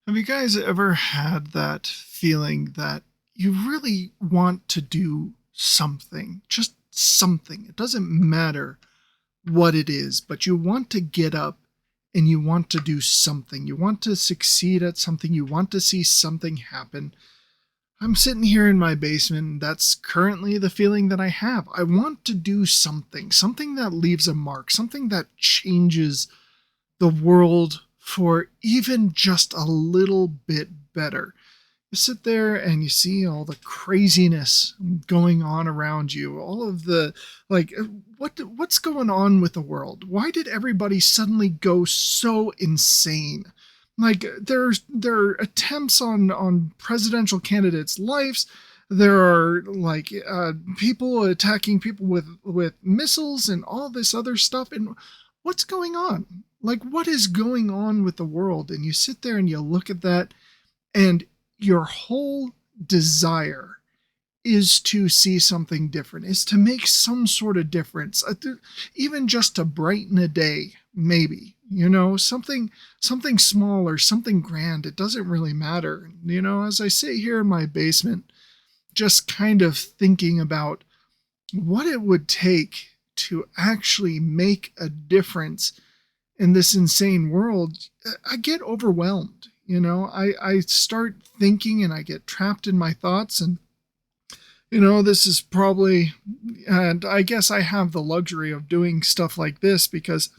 Have you guys ever had that feeling that you really want to do something? Just something. It doesn't matter what it is, but you want to get up and you want to do something. You want to succeed at something. You want to see something happen. I'm sitting here in my basement, and that's currently the feeling that I have. I want to do something, something that leaves a mark, something that changes the world for even just a little bit better. You sit there and you see all the craziness going on around you, all of the like what's going on with the world? Why did everybody suddenly go so insane? Like there are attempts on presidential candidates' lives. There are people attacking people with missiles and all this other stuff. And what's going on? Like, what is going on with the world? And you sit there and you look at that, and your whole desire is to see something different, is to make some sort of difference, even just to brighten a day, maybe, something small or something grand. It doesn't really matter. As I sit here in my basement, just kind of thinking about what it would take to actually make a difference in this insane world, I get overwhelmed. I start thinking and I get trapped in my thoughts. And, this is probably, and I guess I have the luxury of doing stuff like this because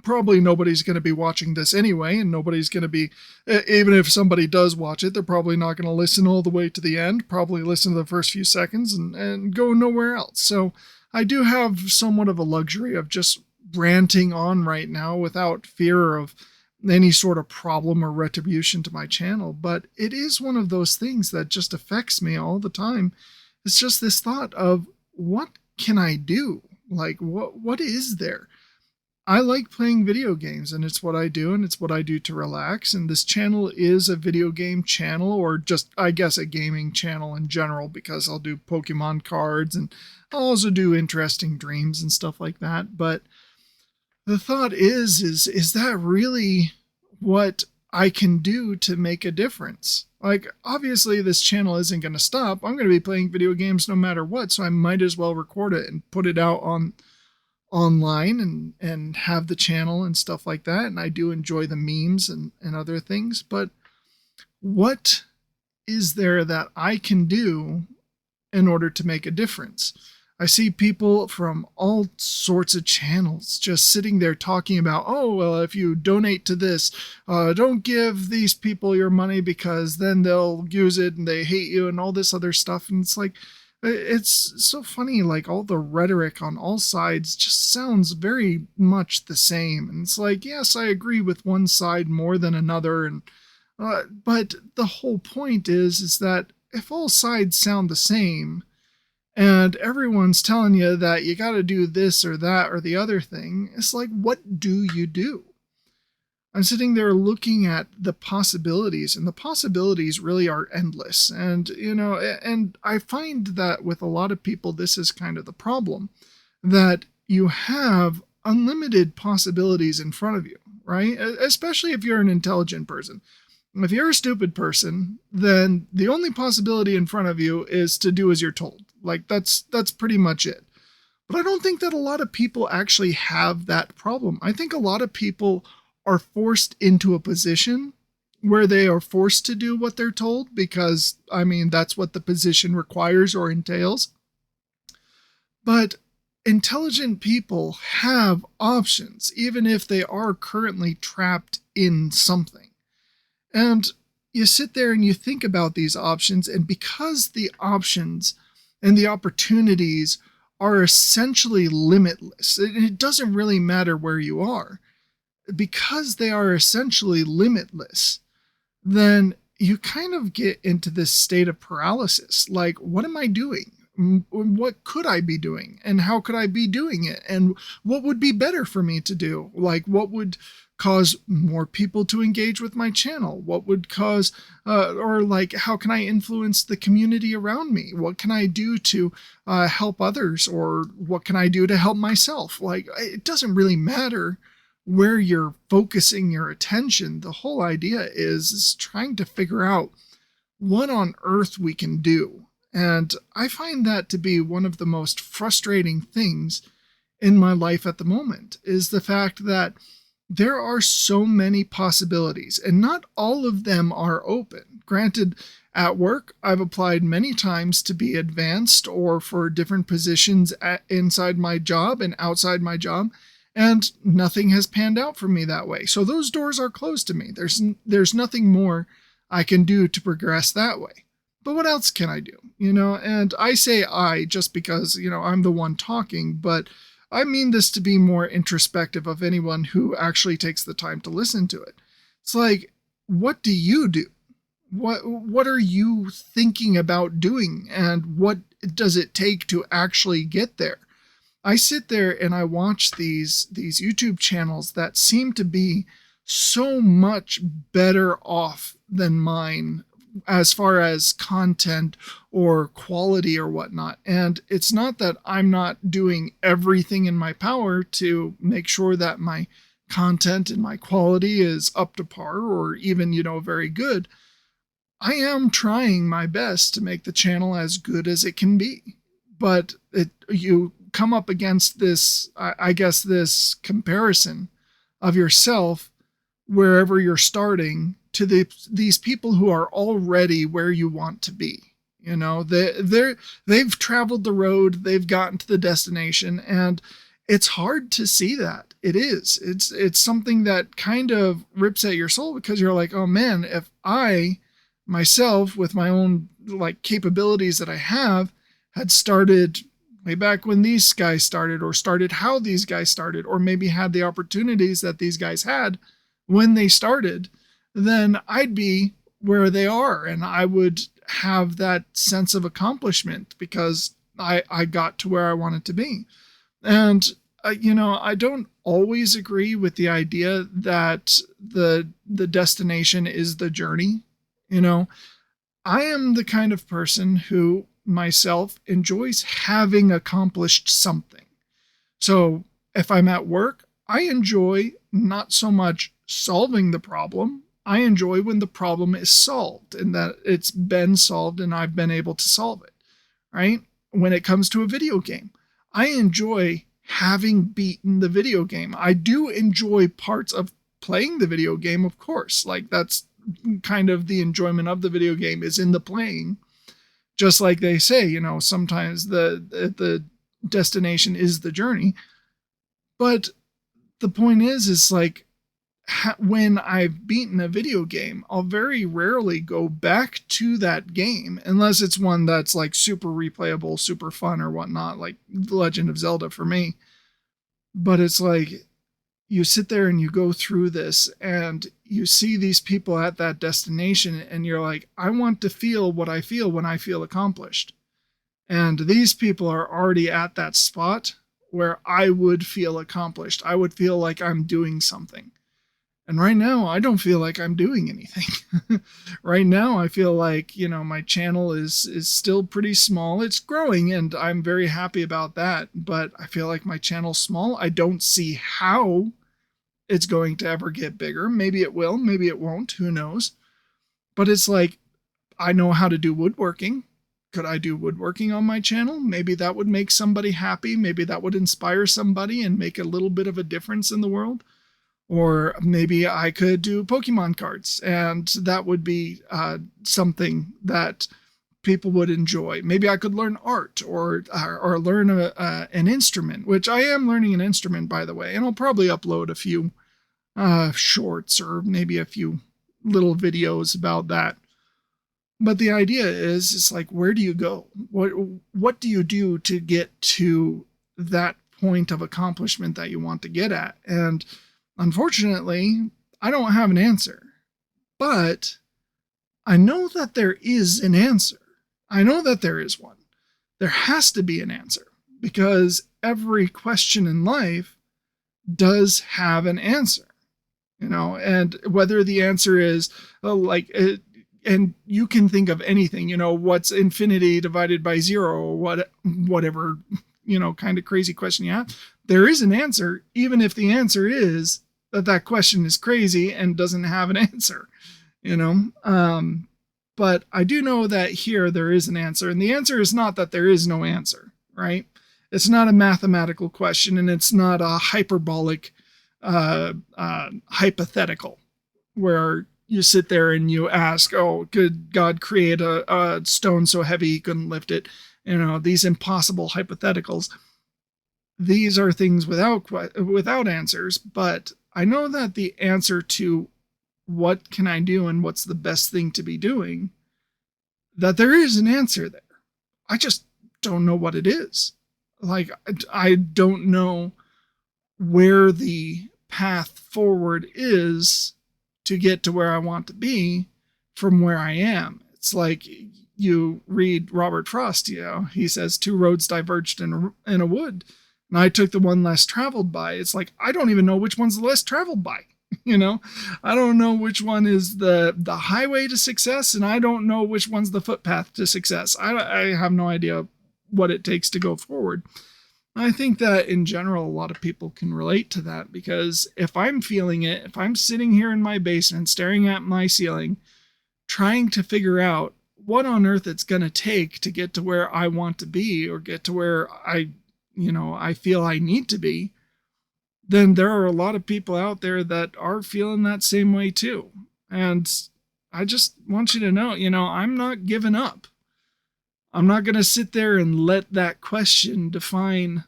probably nobody's going to be watching this anyway. And nobody's going to be, even if somebody does watch it, they're probably not going to listen all the way to the end, probably listen to the first few seconds and go nowhere else. So I do have somewhat of a luxury of just ranting on right now without fear of any sort of problem or retribution to my channel. But it is one of those things that just affects me all the time. It's just this thought of, what can I do? Like, what is there? I like playing video games, and it's what I do, and it's what I do to relax. And this channel is a video game channel, or just, I guess, a gaming channel in general, because I'll do Pokemon cards and I'll also do interesting dreams and stuff like that. But the thought is that really what I can do to make a difference? Like, obviously this channel isn't going to stop. I'm going to be playing video games no matter what, so I might as well record it and put it out online and have the channel and stuff like that. And I do enjoy the memes and other things, but what is there that I can do in order to make a difference? I see people from all sorts of channels just sitting there talking about, oh, well, if you donate to this, don't give these people your money because then they'll use it and they hate you and all this other stuff. And it's like, it's so funny, like all the rhetoric on all sides just sounds very much the same. And it's like, yes, I agree with one side more than another. And but the whole point is that if all sides sound the same, and everyone's telling you that you got to do this or that or the other thing, it's like, what do you do? I'm sitting there looking at the possibilities, and the possibilities really are endless. And, and I find that with a lot of people, this is kind of the problem, that you have unlimited possibilities in front of you, right? Especially if you're an intelligent person. If you're a stupid person, then the only possibility in front of you is to do as you're told. Like, that's pretty much it. But I don't think that a lot of people actually have that problem. I think a lot of people are forced into a position where they are forced to do what they're told because, I mean, that's what the position requires or entails. But intelligent people have options, even if they are currently trapped in something. And you sit there and you think about these options, and because the options and the opportunities are essentially limitless, it doesn't really matter where you are, because they are essentially limitless, then you kind of get into this state of paralysis. Like, what am I doing? What could I be doing? And how could I be doing it? And what would be better for me to do? Like, what would cause more people to engage with my channel? What would cause, or like, how can I influence the community around me? What can I do to help others? Or what can I do to help myself? Like, it doesn't really matter where you're focusing your attention. The whole idea is trying to figure out what on earth we can do. And I find that to be one of the most frustrating things in my life at the moment, is the fact that there are so many possibilities and not all of them are open. Granted, at work, I've applied many times to be advanced or for different positions inside my job and outside my job, and nothing has panned out for me that way. So those doors are closed to me. There's nothing more I can do to progress that way. But what else can I do? And I say I just because, I'm the one talking, but I mean this to be more introspective of anyone who actually takes the time to listen to it. It's like, what do you do? What are you thinking about doing, and what does it take to actually get there? I sit there and I watch these YouTube channels that seem to be so much better off than mine as far as content or quality or whatnot. And it's not that I'm not doing everything in my power to make sure that my content and my quality is up to par or even, very good. I am trying my best to make the channel as good as it can be. But you come up against this, I guess, this comparison of yourself wherever you're starting to these people who are already where you want to be. They've traveled the road, they've gotten to the destination, and it's hard to see that. It is. It's something that kind of rips at your soul, because you're like, oh man, if I myself with my own capabilities that I have had started way back when these guys started, or started how these guys started, or maybe had the opportunities that these guys had when they started, then I'd be where they are, and I would have that sense of accomplishment because I got to where I wanted to be. And I don't always agree with the idea that the destination is the journey. I am the kind of person who myself enjoys having accomplished something. So if I'm at work, I enjoy not so much solving the problem. I enjoy when the problem is solved and that it's been solved and I've been able to solve it, right? When it comes to a video game, I enjoy having beaten the video game. I do enjoy parts of playing the video game, of course. That's kind of the enjoyment of the video game is in the playing. Just like they say, sometimes the destination is the journey. But the point is when I've beaten a video game, I'll very rarely go back to that game unless it's one that's super replayable, super fun or whatnot, like The Legend of Zelda for me. But it's you sit there and you go through this and you see these people at that destination and you're like, I want to feel what I feel when I feel accomplished. And these people are already at that spot where I would feel accomplished. I would feel like I'm doing something. And right now, I don't feel like I'm doing anything. Right now, I feel like, my channel is still pretty small. It's growing, and I'm very happy about that. But I feel like my channel's small. I don't see how it's going to ever get bigger. Maybe it will. Maybe it won't. Who knows? But it's I know how to do woodworking. Could I do woodworking on my channel? Maybe that would make somebody happy. Maybe that would inspire somebody and make a little bit of a difference in the world. Or maybe I could do Pokemon cards, and that would be something that people would enjoy. Maybe I could learn art or learn an instrument, which I am learning an instrument, by the way, and I'll probably upload a few shorts or maybe a few little videos about that. But the idea is, where do you go? What do you do to get to that point of accomplishment that you want to get at? And unfortunately, I don't have an answer, but I know that there is an answer. I know that there is one. There has to be an answer, because every question in life does have an answer, and whether the answer is and you can think of anything, what's infinity divided by zero, or whatever, kind of crazy question you have. There is an answer, even if the answer is that question is crazy and doesn't have an answer, you know? But I do know that here there is an answer, and the answer is not that there is no answer, right? It's not a mathematical question, and it's not a hyperbolic hypothetical where you sit there and you ask, oh, could God create a stone so heavy he couldn't lift it? You know, these impossible hypotheticals. These are things without answers, but I know that the answer to what can I do and what's the best thing to be doing, that there is an answer there. I just don't know what it is. Like, I don't know where the path forward is to get to where I want to be from where I am. It's like you read Robert Frost, you know, he says 2 roads diverged in a wood, and I took the one less traveled by. It's like, I don't even know which one's the less traveled by. You know, I don't know which one is the highway to success, and I don't know which one's the footpath to success. I have no idea what it takes to go forward. I think that in general, a lot of people can relate to that, because if I'm feeling it, if I'm sitting here in my basement staring at my ceiling, trying to figure out what on earth it's going to take to get to where I want to be, or get to where I feel I need to be, then there are a lot of people out there that are feeling that same way too. And I just want you to know, I'm not giving up. I'm not going to sit there and let that question define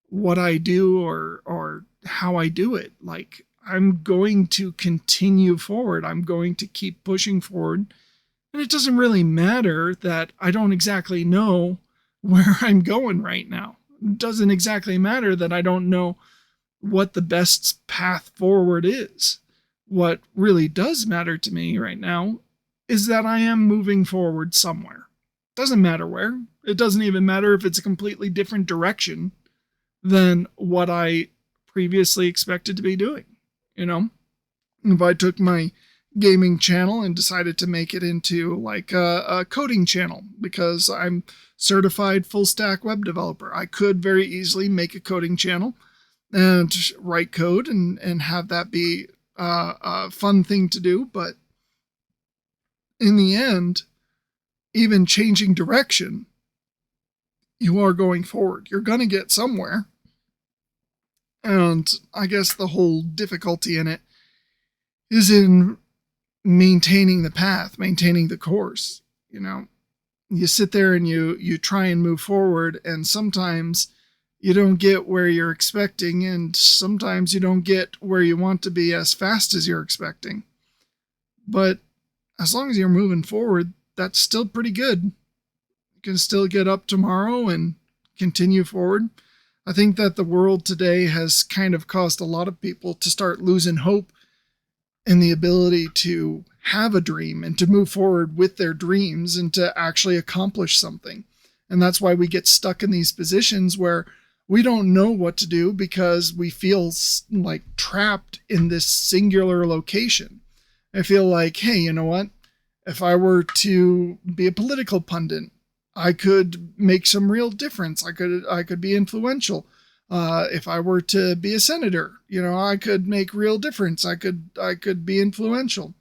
what I do or how I do it. Like, I'm going to continue forward. I'm going to keep pushing forward. And it doesn't really matter that I don't exactly know where I'm going right now. It doesn't exactly matter that I don't know what the best path forward is. What really does matter to me right now is that I am moving forward somewhere. Doesn't matter where. It doesn't even matter if it's a completely different direction than what I previously expected to be doing. If I took my gaming channel and decided to make it into like a coding channel, because I'm certified full stack web developer, I could very easily make a coding channel and write code and have that be a fun thing to do. But in the end, even changing direction, you are going forward. You're going to get somewhere. And I guess the whole difficulty in it is in maintaining the path, maintaining the course. You sit there and you try and move forward, and sometimes you don't get where you're expecting, and sometimes you don't get where you want to be as fast as you're expecting. But as long as you're moving forward, that's still pretty good. You can still get up tomorrow and continue forward. I think that the world today has kind of caused a lot of people to start losing hope in the ability to have a dream and to move forward with their dreams and to actually accomplish something. And that's why we get stuck in these positions where we don't know what to do, because we feel like trapped in this singular location. I feel like, hey, you know what? If I were to be a political pundit, I could make some real difference. I could be influential. If I were to be a senator, I could make real difference. I could be influential.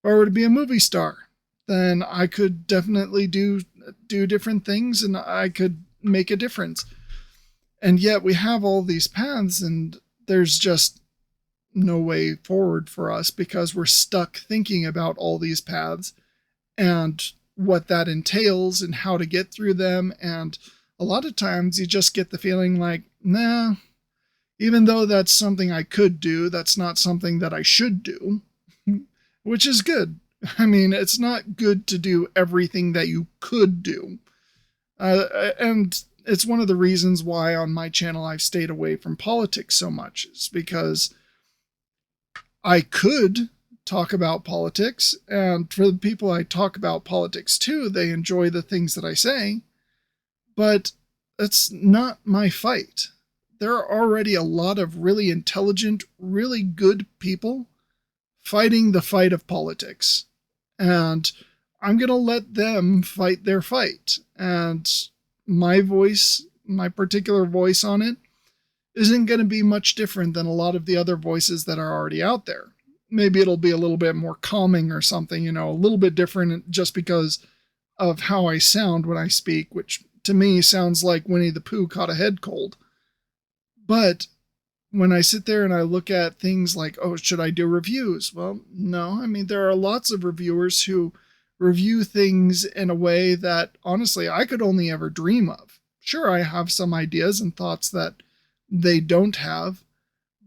If I were to be a movie star, then I could definitely do different things, and I could make a difference. And yet we have all these paths, and there's just no way forward for us, because we're stuck thinking about all these paths and what that entails and how to get through them. And a lot of times you just get the feeling like, nah, even though that's something I could do, that's not something that I should do, which is good. I mean, it's not good to do everything that you could do. And it's one of the reasons why on my channel I've stayed away from politics so much, is because I could talk about politics, and for the people I talk about politics to, they enjoy the things that I say, but it's not my fight. There are already a lot of really intelligent, really good people fighting the fight of politics, and I'm going to let them fight their fight. And my voice, my particular voice on it, isn't going to be much different than a lot of the other voices that are already out there. Maybe it'll be a little bit more calming or something, a little bit different just because of how I sound when I speak, which to me sounds like Winnie the Pooh caught a head cold. But when I sit there and I look at things like, oh, should I do reviews? Well, no. I mean, there are lots of reviewers who review things in a way that, honestly, I could only ever dream of. Sure, I have some ideas and thoughts that they don't have,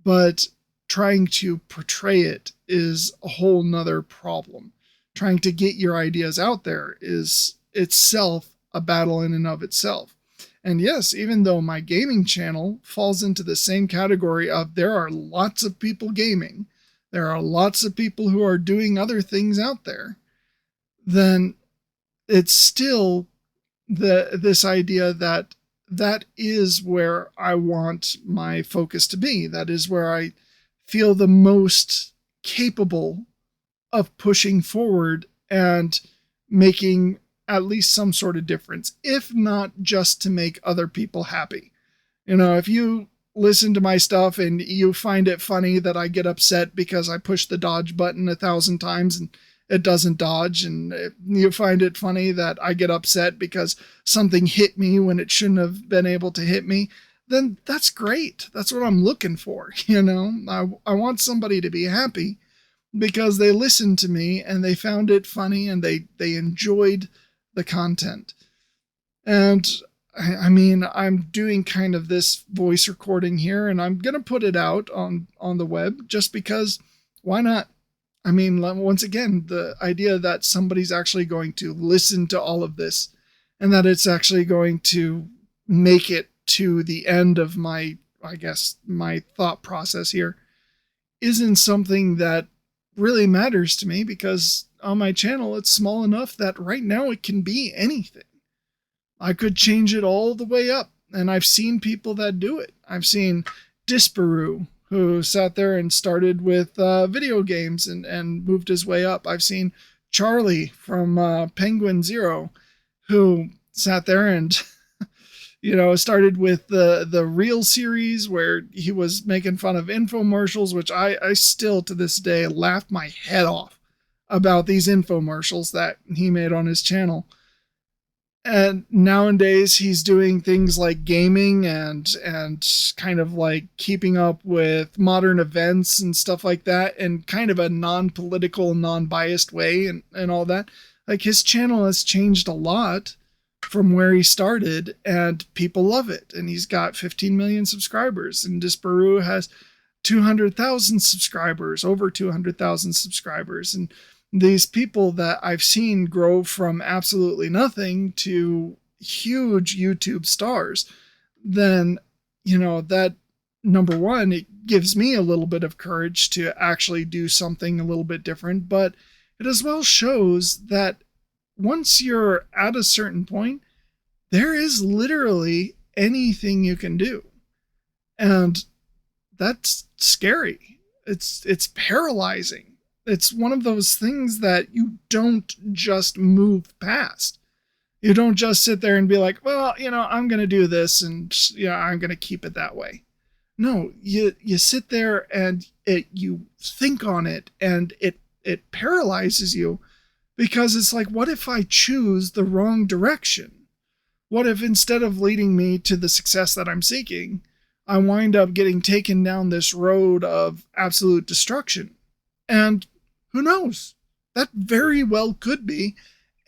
but trying to portray it is a whole nother problem. Trying to get your ideas out there is itself a battle in and of itself. And yes, even though my gaming channel falls into the same category of there are lots of people gaming, there are lots of people who are doing other things out there, then it's still this idea that is where I want my focus to be. That is where I feel the most capable of pushing forward and making at least some sort of difference, if not just to make other people happy. If you listen to my stuff and you find it funny that I get upset because I push the dodge button 1,000 times and it doesn't dodge, and you find it funny that I get upset because something hit me when it shouldn't have been able to hit me, then that's great. That's what I'm looking for. I want somebody to be happy because they listened to me and they found it funny and they enjoyed the content. And I mean, I'm doing kind of this voice recording here, and I'm going to put it out on the web just because why not? I mean, once again, the idea that somebody's actually going to listen to all of this and that it's actually going to make it to the end of my thought process here isn't something that really matters to me, because on my channel, it's small enough that right now it can be anything. I could change it all the way up, and I've seen people that do it. I've seen Disparu, who sat there and started with video games and moved his way up. I've seen Charlie from Penguin Zero, who sat there and started with the Real series, where he was making fun of infomercials, which I still to this day laugh my head off about these infomercials that he made on his channel. And nowadays he's doing things like gaming and kind of like keeping up with modern events and stuff like that in kind of a non-political, non-biased way and all that. Like, his channel has changed a lot from where he started, and people love it. And he's got 15 million subscribers, and Disparu has 200,000 subscribers, over 200,000 subscribers. And these people that I've seen grow from absolutely nothing to huge YouTube stars, then, that, number one, it gives me a little bit of courage to actually do something a little bit different, but it as well shows that once you're at a certain point, there is literally anything you can do. And that's scary. It's paralyzing. It's one of those things that you don't just move past. You don't just sit there and be like, well, I'm going to do this and I'm going to keep it that way. No, you sit there and you think on it, and it paralyzes you, because it's like, what if I choose the wrong direction? What if instead of leading me to the success that I'm seeking, I wind up getting taken down this road of absolute destruction? And who knows? That very well could be,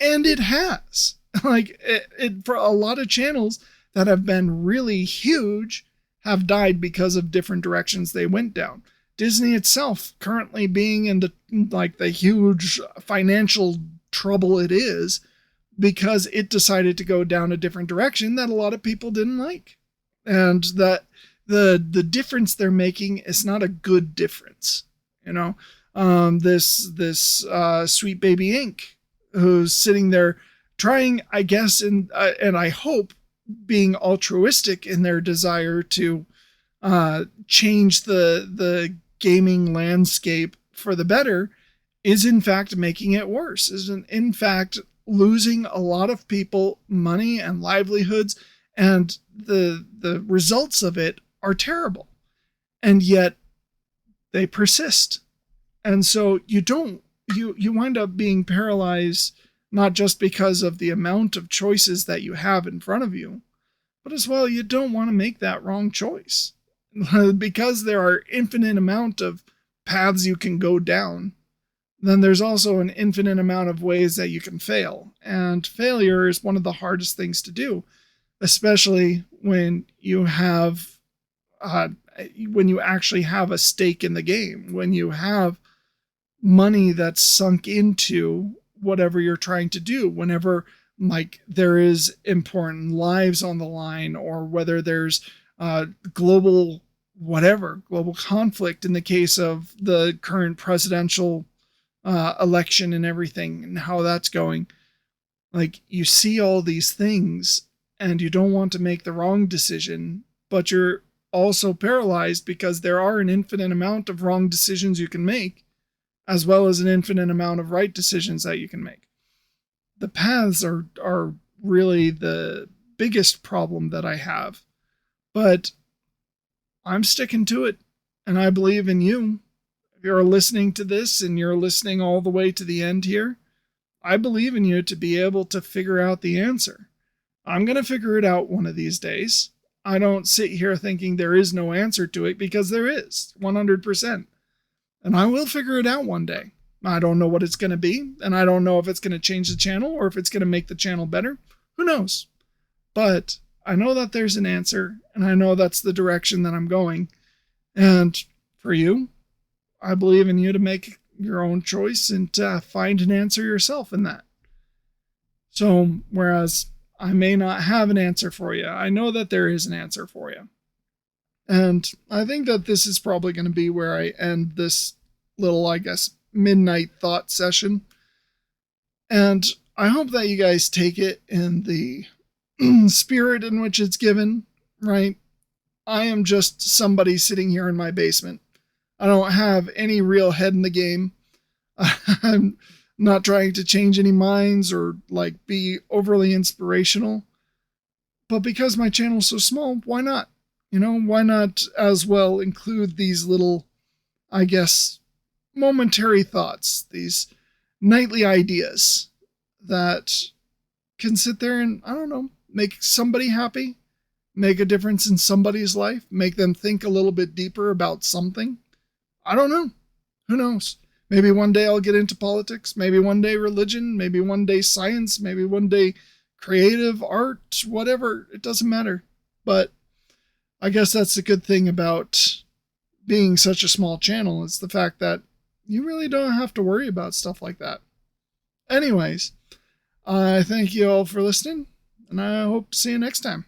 and it has. Like, it for a lot of channels that have been really huge have died because of different directions they went down. Disney itself currently being in the huge financial trouble it is because it decided to go down a different direction that a lot of people didn't like. And that the difference they're making is not a good difference. This Sweet Baby Inc., who's sitting there trying, I guess, and I hope being altruistic in their desire to change the gaming landscape for the better, is in fact making it worse, is in fact losing a lot of people money and livelihoods, and the results of it are terrible. And yet they persist. And so you wind up being paralyzed, not just because of the amount of choices that you have in front of you, but as well, you don't want to make that wrong choice. Because there are infinite amount of paths you can go down, then there's also an infinite amount of ways that you can fail. And failure is one of the hardest things to do, especially when you actually have a stake in the game, when you have money that's sunk into whatever you're trying to do, whenever like there is important lives on the line, or whether there's global conflict in the case of the current presidential election and everything and how that's going. Like, you see all these things and you don't want to make the wrong decision, but you're also paralyzed because there are an infinite amount of wrong decisions you can make, as well as an infinite amount of right decisions that you can make. The paths are really the biggest problem that I have, but I'm sticking to it, and I believe in you. If you're listening to this and you're listening all the way to the end here, I believe in you to be able to figure out the answer. I'm going to figure it out one of these days. I don't sit here thinking there is no answer to it, because there is, 100%. And I will figure it out one day. I don't know what it's going to be, and I don't know if it's going to change the channel or if it's going to make the channel better. Who knows? But I know that there's an answer, and I know that's the direction that I'm going. And for you, I believe in you to make your own choice and to find an answer yourself in that. So, whereas I may not have an answer for you, I know that there is an answer for you. And I think that this is probably going to be where I end this little, I guess, midnight thought session. And I hope that you guys take it in the spirit in which it's given, right? I am just somebody sitting here in my basement. I don't have any real head in the game. I'm not trying to change any minds or like be overly inspirational. But because my channel's so small, why not? Why not as well include these little, I guess, momentary thoughts, these nightly ideas that can sit there and, I don't know, make somebody happy, make a difference in somebody's life, make them think a little bit deeper about something. I don't know. Who knows? Maybe one day I'll get into politics, maybe one day religion, maybe one day science, maybe one day creative art, whatever. It doesn't matter. But I guess that's the good thing about being such a small channel, is the fact that you really don't have to worry about stuff like that. Anyways, I thank you all for listening, and I hope to see you next time.